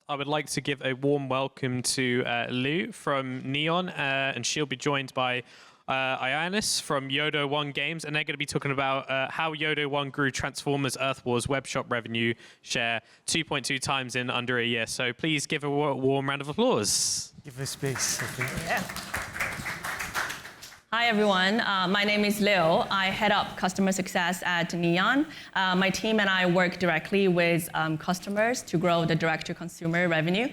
I would like to give a warm welcome to Liu from Neon, and she'll be joined by Ioannis from Yodo1 Games, and they're going to be talking about how Yodo1 grew Transformers Wars Webshop Revenue Share 2.2 times in under a year. So please give a warm round of applause. Give her space, I think. Yeah. Hi, everyone. My name is Liu. I head up customer success at Neon. My team and I work directly with customers to grow the direct-to-consumer revenue.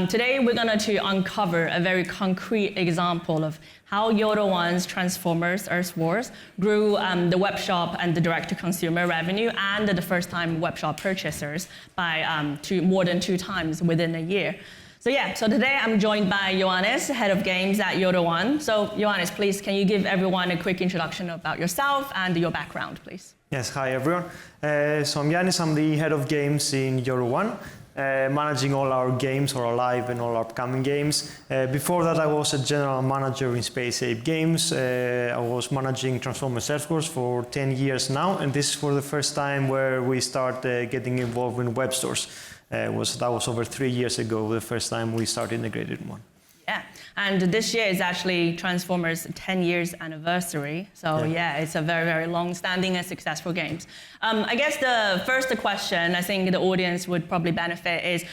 Today, we're going to uncover a very concrete example of how Yodo1's Transformers Wars grew the webshop and the direct-to-consumer revenue and the first-time webshop purchasers by more than 2 times within a year. So today I'm joined by Ioannis, head of games at Yodo1. So Ioannis, please, can you give everyone a quick introduction about yourself and your background, please? Yes, hi everyone. So I'm Yannis, I'm the head of games in Yodo1, managing all our games, all our live and all our upcoming games. Before that, I was a general manager in Space Ape Games. I was managing Transformers Wars for 10 years now, and this is for the first time where we start getting involved in web stores. That was over 3 years ago, the first time we started integrated one. Yeah, and this year is actually Transformers' 10 years anniversary. So yeah, it's a very, very long-standing and successful games. I guess the first question I think the audience would probably benefit is,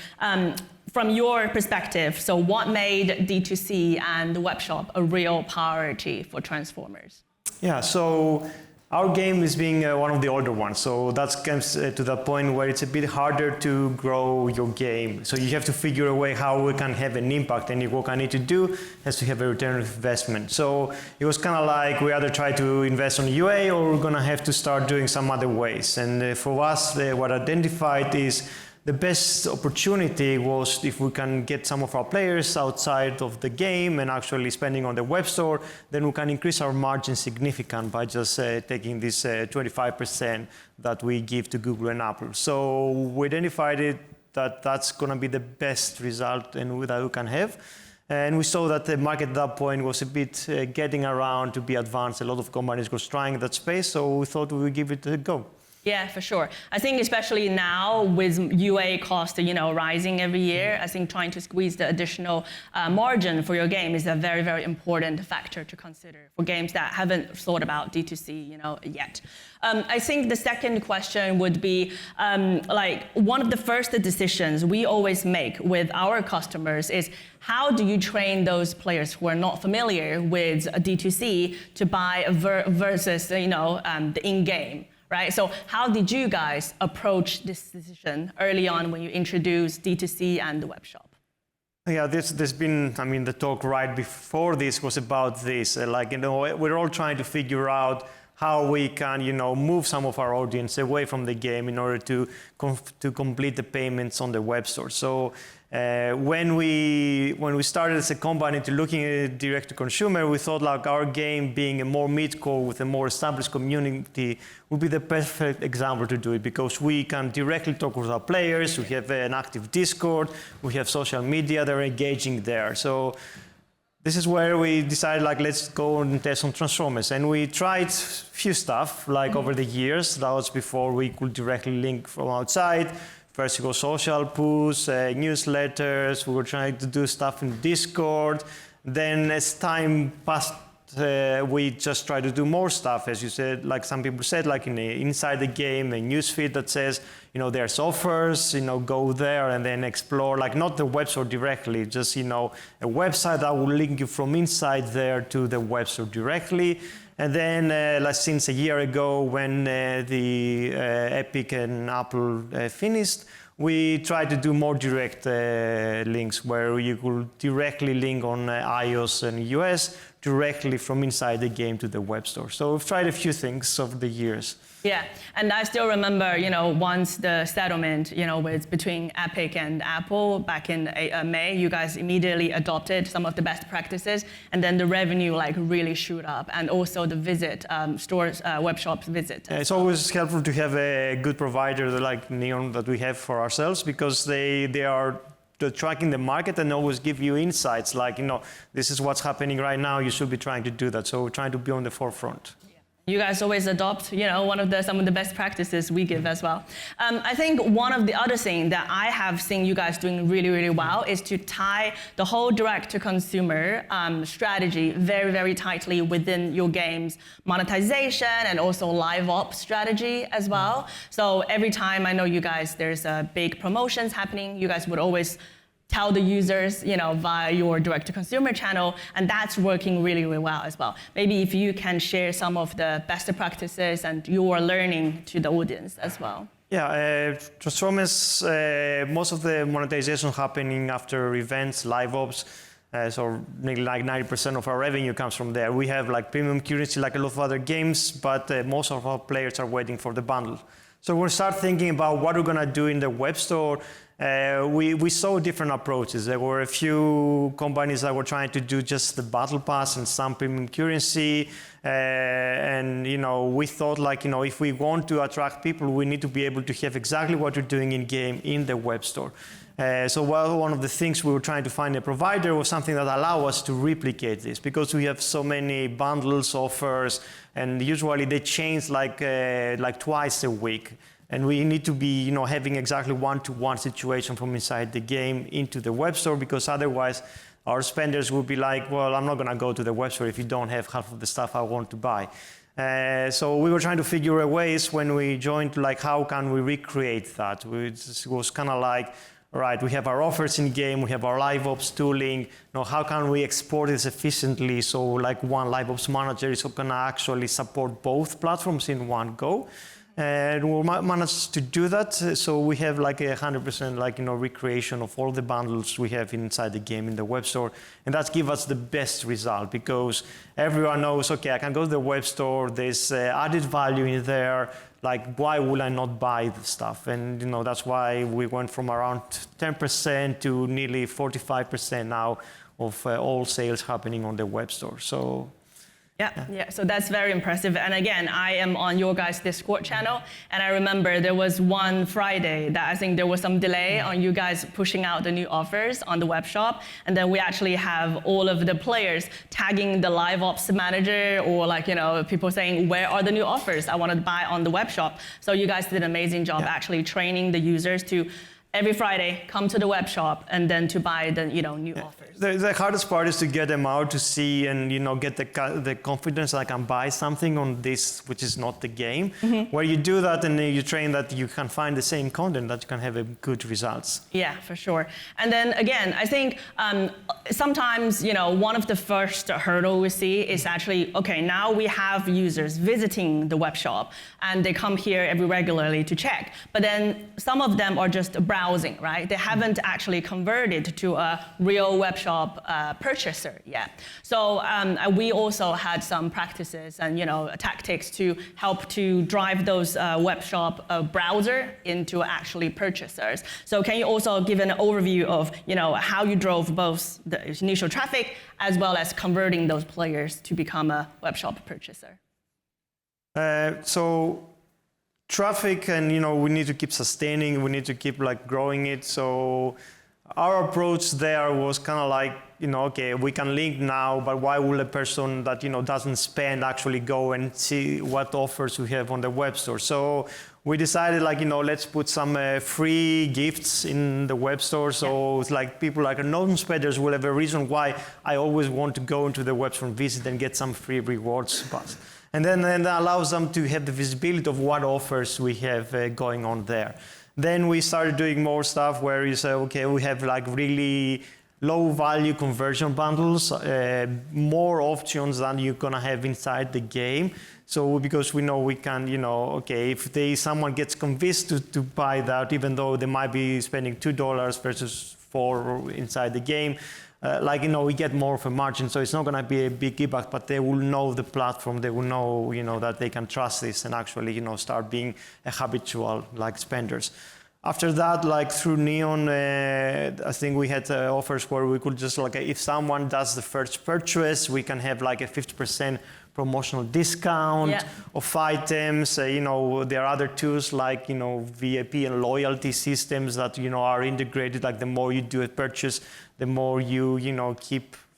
from your perspective, so what made D2C and the webshop a real priority for Transformers? Yeah, so our game is being one of the older ones, so that comes to that point where it's a bit harder to grow your game. So you have to figure a way how we can have an impact, and what I need to do has to have a return of investment. So it was kind of like we either try to invest on UA or we're going to have to start doing some other ways. And for us, what identified is the best opportunity was if we can get some of our players outside of the game and actually spending on the web store, then we can increase our margin significantly by just taking this 25% that we give to Google and Apple. So we identified that that's going to be the best result that we can have. And we saw that the market at that point was a bit getting around to be advanced. A lot of companies were trying that space, so we thought we would give it a go. Yeah, for sure. I think especially now with UA cost, rising every year, I think trying to squeeze the additional margin for your game is a very, very important factor to consider for games that haven't thought about D2C, yet. I think the second question would be, one of the first decisions we always make with our customers is how do you train those players who are not familiar with D2C to buy versus, the in-game? Right? So how did you guys approach this decision early on when you introduced D2C and the web shop? Yeah, there's been, the talk right before this was about this. We're all trying to figure out how we can, move some of our audience away from the game in order to complete the payments on the web store. So when we started as a company to looking at direct to consumer, we thought our game being a more mid-core with a more established community would be the perfect example to do it, because we can directly talk with our players. We have an active Discord, we have social media, they're engaging there. So this is where we decided, let's go and test on Transformers. And we tried few stuff, over the years. That was before we could directly link from outside. First, you go social push, newsletters. We were trying to do stuff in Discord. Then as time passed, we just try to do more stuff, as you said, some people said, inside the game, a newsfeed that says, there's offers, go there and then explore, not the web store directly, just, a website that will link you from inside there to the web store directly. And then, since a year ago, when the Epic and Apple finished, we tried to do more direct links where you could directly link on iOS and US directly from inside the game to the web store. So we've tried a few things over the years. Yeah, and I still remember, once the settlement, between Epic and Apple back in May, you guys immediately adopted some of the best practices, and then the revenue really shoot up, and also the stores, web shops visit. It's always helpful to have a good provider like Neon that we have for ourselves, because they are tracking the market and always give you insights this is what's happening right now, you should be trying to do that. So we're trying to be on the forefront. You guys always adopt, some of the best practices we give as well. I think one of the other things that I have seen you guys doing really, really well is to tie the whole direct-to-consumer strategy very, very tightly within your game's monetization and also live ops strategy as well. So every time I know you guys, there's big promotions happening, you guys would always tell the users, via your direct-to-consumer channel, and that's working really, really well as well. Maybe if you can share some of the best practices and your learning to the audience as well. Yeah, Transformers, most of the monetization happening after events, live ops, so nearly like 90% of our revenue comes from there. We have like premium currency like a lot of other games, but most of our players are waiting for the bundle. So we'll start thinking about what we're gonna do in the web store. We saw different approaches. There were a few companies that were trying to do just the battle pass and some premium currency. And we thought if we want to attract people, we need to be able to have exactly what we're doing in game in the web store. So one of the things we were trying to find a provider was something that allow us to replicate this, because we have so many bundles, offers, and usually they change like twice a week. And we need to be, having exactly one-to-one situation from inside the game into the web store, because otherwise our spenders will be like, well, I'm not going to go to the web store if you don't have half of the stuff I want to buy. So we were trying to figure out ways when we joined, like how can we recreate that? It was kind of like, all right, we have our offers in game, we have our live ops tooling. How can we export this efficiently so like one live ops manager is going to actually support both platforms in one go? And we managed to do that. So we have like 100% recreation of all the bundles we have inside the game in the web store. And that gives us the best result, because everyone knows, okay, I can go to the web store, there's added value in there. Like, why would I not buy the stuff? And that's why we went from around 10% to nearly 45% now of all sales happening on the web store. So. Yeah, so that's very impressive. And again, I am on your guys' Discord channel, and I remember there was one Friday that I think there was some delay on you guys pushing out the new offers on the web shop, and then we actually have all of the players tagging the live ops manager, or people saying, where are the new offers I want to buy on the web shop? So you guys did an amazing job actually training the users to every Friday come to the web shop and then to buy the new offers. The hardest part is to get them out to see and get the confidence I can buy something on this, which is not the game. Mm-hmm. Where you do that and you train that you can find the same content, that you can have good results. Yeah, for sure. And then again, I think sometimes one of the first hurdle we see is actually, okay, now we have users visiting the web shop and they come here every regularly to check, but then some of them are just browsing, right? They haven't actually converted to a real web shop purchaser yet. So we also had some practices and tactics to help to drive those web shop browser into actually purchasers. So can you also give an overview of how you drove both the initial traffic as well as converting those players to become a web shop purchaser? So traffic, and we need to keep sustaining, we need to keep growing it. So our approach there was kind of like, okay, we can link now, but why will a person that doesn't spend actually go and see what offers we have on the web store? So we decided let's put some free gifts in the web store. So it's like people like non-spenders will have a reason why I always want to go into the web store and visit and get some free rewards. And then that allows them to have the visibility of what offers we have going on there. Then we started doing more stuff where you say, okay, we have really low value conversion bundles, more options than you're gonna have inside the game. So because we know we can, okay, if someone gets convinced to buy that, even though they might be spending $2 versus $4 inside the game, we get more of a margin, so it's not going to be a big impact, but they will know the platform, they will know, that they can trust this and actually, start being a habitual spenders. After that, through Neon, I think we had offers where we could just if someone does the first purchase, we can have a 50% promotional discount of items. There are other tools like VIP and loyalty systems that are integrated. The more you do a purchase, the more you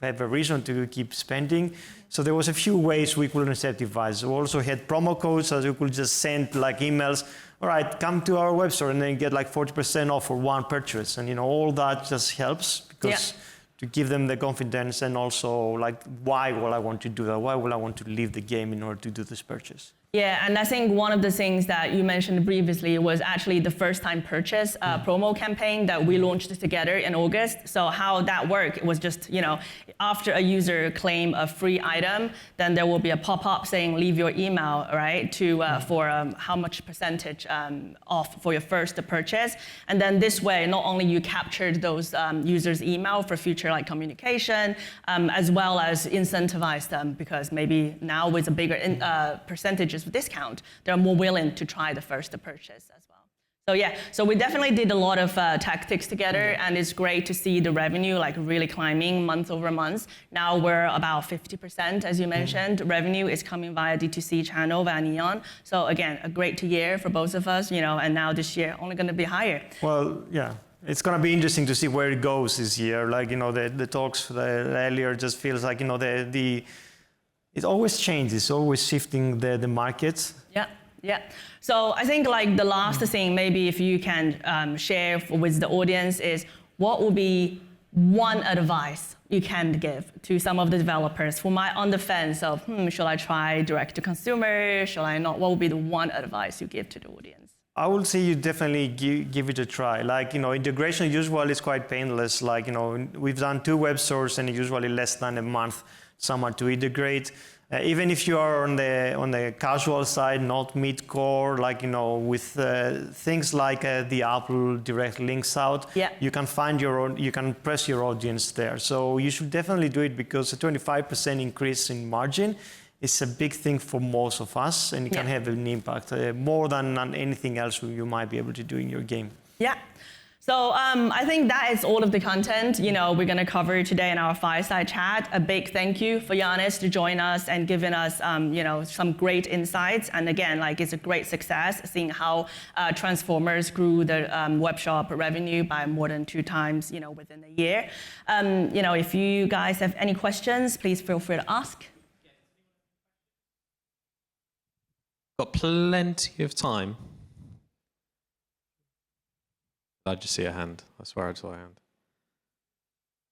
have a reason to keep spending. So there was a few ways we could incentivize. We also had promo codes, so you could just send like emails. All right, come to our webstore and then get like 40% off for one purchase. And all that just helps because to give them the confidence and also like, why will I want to do that? Why will I want to leave the game in order to do this purchase? Yeah, and I think one of the things that you mentioned previously was actually the first time purchase promo campaign that we launched together in August. So how that worked was just, after a user claim a free item, then there will be a pop-up saying leave your email, right, for how much percentage off for your first purchase. And then this way, not only you captured those users' email for future like communication, as well as incentivize them because maybe now with a bigger percentage of discount, they're more willing to try the first purchase as well. So yeah, so we definitely did a lot of tactics together, and it's great to see the revenue like really climbing month over month. Now we're about 50%, as you mentioned. Revenue is coming via D2C channel, via Neon. So again, a great year for both of us, and now this year only going to be higher. Well, yeah. It's going to be interesting to see where it goes this year. Like, the talks earlier just feels like, it always changes, always shifting the markets. Yeah. So I think like the last thing, maybe if you can share with the audience is what would be one advice you can give to some of the developers who might on the fence of, should I try direct to consumer? Should I not? What would be the one advice you give to the audience? I would say you definitely give it a try. Like, integration usually is quite painless. Like, we've done 2 web stores and usually less than a month someone to integrate. Even if you are on the casual side, not mid-core, like, with things like the Apple direct links out, you can find you can press your audience there. So you should definitely do it because a 25% increase in margin is a big thing for most of us, and it can have an impact more than anything else you might be able to do in your game. Yeah. So I think that is all of the content we're going to cover today in our Fireside chat. A big thank you for Ioannis to join us and giving us some great insights. And again, like it's a great success seeing how Transformers grew the webshop revenue by more than 2 times within a year. If you guys have any questions, please feel free to ask. Got plenty of time. I just see a hand. I swear I saw a hand.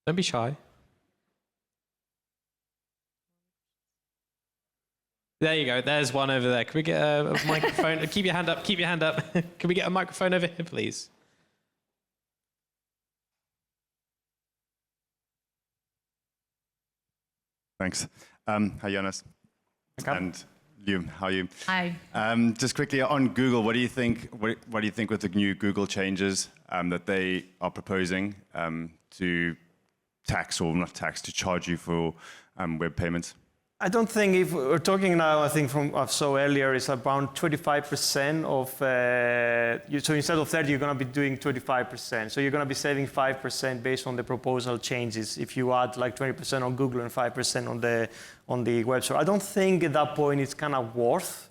Don't be shy. There you go. There's one over there. Can we get a microphone? Keep your hand up. Keep your hand up. Can we get a microphone over here, please? Thanks. Hi, Ioannis. And Liu, how are you? Hi. Just quickly on Google, what do you think? What do you think with the new Google changes that they are proposing to tax or not tax to charge you for web payments? I don't think if we're talking now, I think from I saw earlier, it's around 25% of, so instead of 30, you're going to be doing 25%. So you're going to be saving 5% based on the proposal changes if you add like 20% on Google and 5% on the web store. I don't think at that point it's kind of worth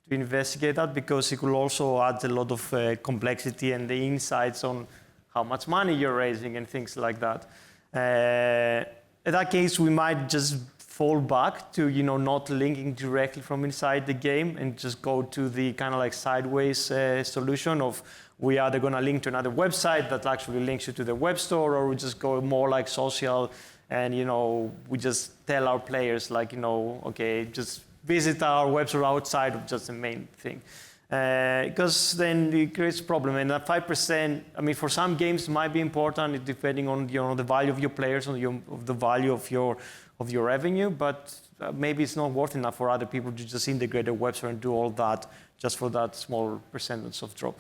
to investigate that because it will also add a lot of complexity and the insights on how much money you're raising and things like that. In that case, we might just fall back to not linking directly from inside the game and just go to the kind of like sideways solution of we either going to link to another website that actually links you to the web store, or we just go more like social and we just tell our players like okay, just visit our web store outside of just the main thing. Because then it creates a problem, and that 5%, I mean, for some games might be important depending on the value of your players, of the value of your revenue, but maybe it's not worth enough for other people to just integrate a web store and do all that just for that small percentage of drop.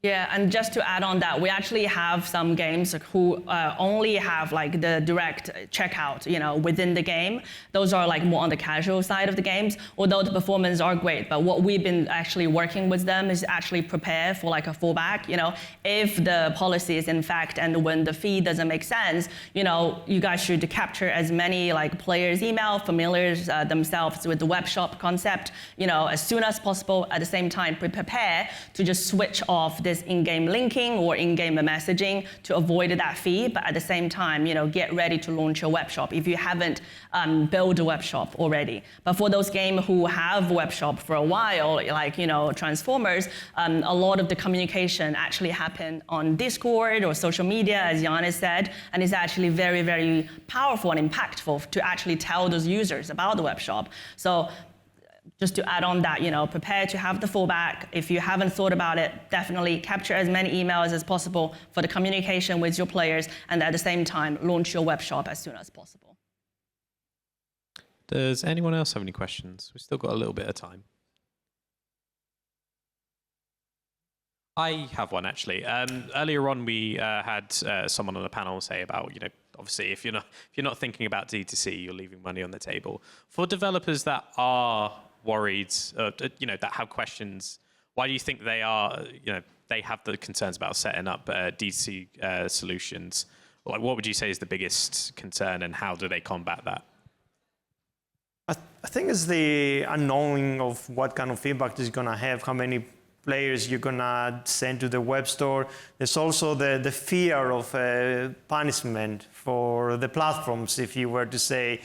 Yeah, and just to add on that, we actually have some games who only have like the direct checkout, within the game. Those are like more on the casual side of the games, although the performance are great. But what we've been actually working with them is actually prepare for like a fallback. If the policy is in fact and when the fee doesn't make sense, you guys should capture as many like players' email, familiars themselves with the web shop concept, as soon as possible. At the same time, prepare to just switch off this in-game linking or in-game messaging to avoid that fee, but at the same time, get ready to launch your web shop if you haven't built a web shop already. But for those games who have web shop for a while, like Transformers, a lot of the communication actually happen on Discord or social media, as Ioannis said, and it's actually very, very powerful and impactful to actually tell those users about the web shop. So just to add on that, prepare to have the fallback. If you haven't thought about it, definitely capture as many emails as possible for the communication with your players, and at the same time, launch your web shop as soon as possible. Does anyone else have any questions? We've still got a little bit of time. I have one, actually. Earlier on, we had someone on the panel say about, obviously, if you're not thinking about D2C, you're leaving money on the table. For developers that are worried, that have questions, why do you think they are, they have the concerns about setting up D2C solutions? Like, what would you say is the biggest concern, and how do they combat that? I think it's the unknowing of what kind of impact it's going to have, how many players you're going to send to the Webstore. There's also the fear of punishment for the platforms if you were to say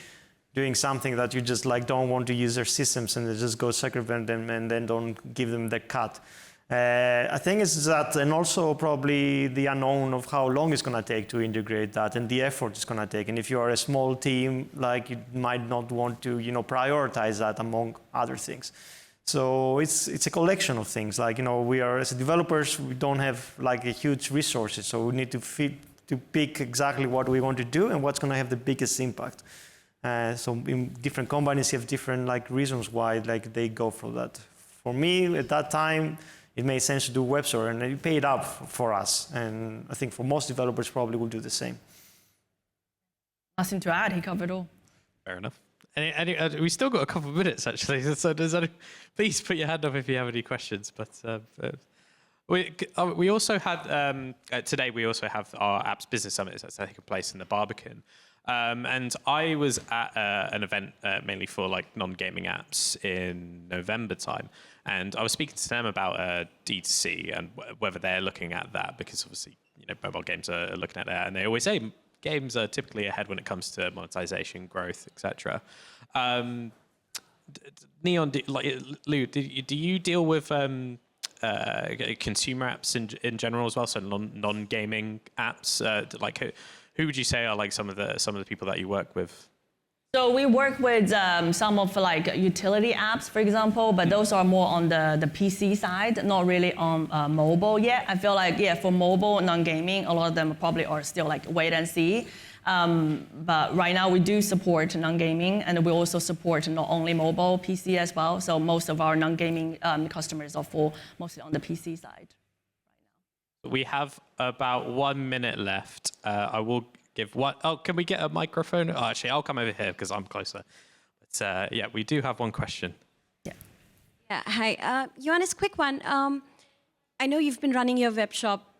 doing something that you just don't want to use their systems and they just go circumvent them and then don't give them the cut. I think it's that, and also probably the unknown of how long it's going to take to integrate that and the effort it's going to take. And if you are a small team, you might not want to, prioritize that among other things. So it's a collection of things. We are, as developers, we don't have a huge resources, so we need to pick exactly what we want to do and what's going to have the biggest impact. So in different companies have different reasons why they go for that. For me, at that time, it made sense to do Webstore, and it paid up for us. And I think for most developers, probably will do the same. Nothing to add. He covered all. Fair enough. We still got a couple of minutes, actually. So please put your hand up if you have any questions. But we also had today. We also have our Apps Business Summit that's taking place in the Barbican, and I was at an event mainly for non-gaming apps in November time, and I was speaking to them about D2C and whether they're looking at that, because obviously mobile games are looking at that, and they always say games are typically ahead when it comes to monetization, growth, etc. Neon, Liu, do you deal with consumer apps in general as well, so non-gaming apps? Who would you say are some of the people that you work with? So we work with some of utility apps, for example, but those are more on the PC side, not really on mobile yet. I feel for mobile non-gaming, a lot of them probably are still wait and see. But right now we do support non-gaming, and we also support not only mobile, PC as well. So most of our non-gaming customers are mostly on the PC side. We have about 1 minute left. I will give one. Oh, can we get a microphone? Oh, actually, I'll come over here because I'm closer. But yeah, we do have one question. Yeah. Yeah. Hi, Ioannis, quick one. I know you've been running your web shop,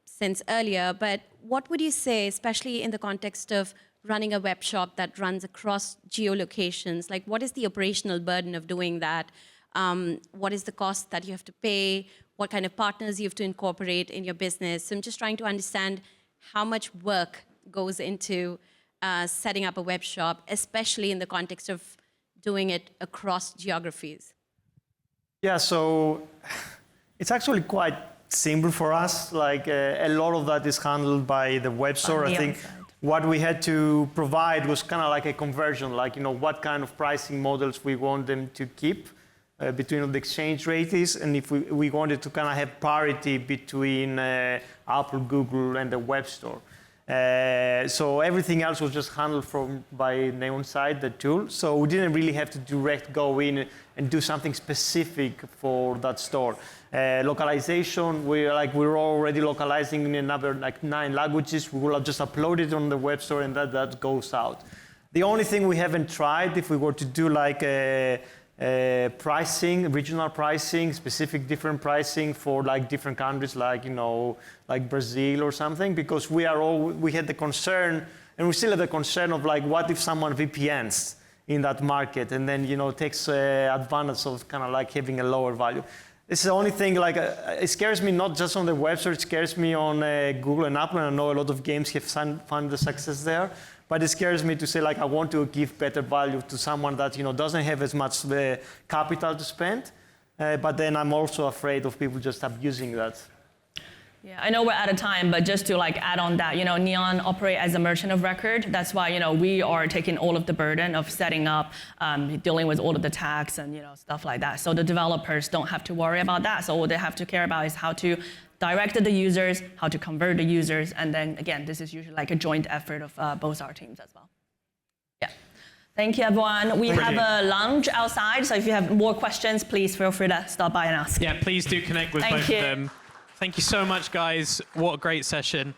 since earlier, but what would you say, especially in the context of running a web shop that runs across geolocations? What is the operational burden of doing that? What is the cost that you have to pay? What kind of partners you have to incorporate in your business? So I'm just trying to understand how much work goes into setting up a web shop, especially in the context of doing it across geographies. Yeah, so it's actually quite simple for us. A lot of that is handled by the Webstore. I think what we had to provide was kind of a conversion, what kind of pricing models we want them to keep between the exchange rate is, and if we wanted to kind of have parity between Apple, Google, and the Webstore. So everything else was just handled by Neon side, the tool. So we didn't really have to go in and do something specific for that store. Localization, we're already localizing in another 9 languages. We will just upload it on the Webstore, and that goes out. The only thing we haven't tried, if we were to do pricing, regional pricing, specific different pricing for different countries, like Brazil or something, because we had the concern, and we still have the concern of what if someone VPNs in that market and then takes advantage of kind of having a lower value. This is the only thing, like, it scares me not just on the Web Store, it scares me on Google and Apple, and I know a lot of games have found the success there, but it scares me to say, like, I want to give better value to someone that, doesn't have as much capital to spend, but then I'm also afraid of people just abusing that. Yeah, I know we're out of time, but just to add on that, Neon operate as a merchant of record. That's why, we are taking all of the burden of setting up, dealing with all of the tax and, stuff like that. So the developers don't have to worry about that. So all they have to care about is how to direct the users, how to convert the users. And then again, this is usually like a joint effort of both our teams as well. Yeah. Thank you, everyone. We have a lounge outside. So if you have more questions, please feel free to stop by and ask. Yeah, please do connect with both of them. Thank you so much, guys. What a great session.